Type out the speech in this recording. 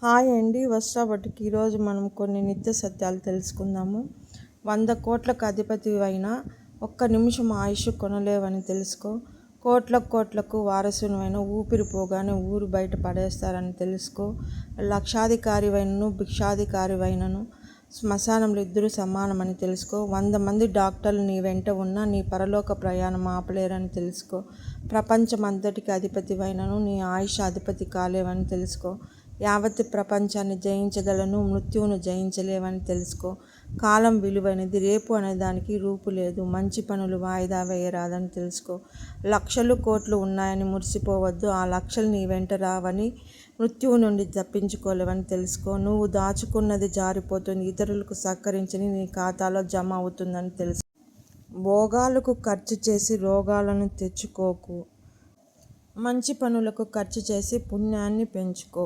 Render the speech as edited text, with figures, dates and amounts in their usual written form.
Hi అండి. వస్త్రాబట్టికి ఈరోజు మనం కొన్ని నిత్య సత్యాలు తెలుసుకుందాము. 100 కోట్లకు అధిపతివైన ఒక్క నిమిషం ఆయుష్ కొనలేవని తెలుసుకో. కోట్లకు వారసునివైన ఊపిరి పోగానే ఊరు బయట పడేస్తారని తెలుసుకో. లక్షాధికారివైనను భిక్షాధికారివైనను శ్మశానంలో ఇద్దరు సమానమని తెలుసుకో. 100 మంది డాక్టర్లు నీ వెంట ఉన్నా నీ పరలోక ప్రయాణం ఆపలేరని తెలుసుకో. ప్రపంచమంతటికి అధిపతివైనను నీ ఆయుష్ అధిపతి కాలేవని తెలుసుకో. యావత్ ప్రపంచాన్ని జయించగలను, మృత్యువును జయించలేవని తెలుసుకో. కాలం విలువైనది, రేపు అనేదానికి రూపు లేదు. మంచి పనులు వాయిదా వేయరాదని తెలుసుకో. లక్షలు కోట్లు ఉన్నాయని మురిసిపోవద్దు. ఆ లక్షలు నీ వెంట రావని, మృత్యువు నుండి తప్పించుకోలేవని తెలుసుకో. నువ్వు దాచుకున్నది జారిపోతుంది, ఇతరులకు సహకరించని నీ ఖాతాలో జమ అవుతుందని తెలుసుకో. భోగాలకు ఖర్చు చేసి రోగాలను తెచ్చుకోకు. మంచి పనులకు ఖర్చు చేసి పుణ్యాన్ని పెంచుకో.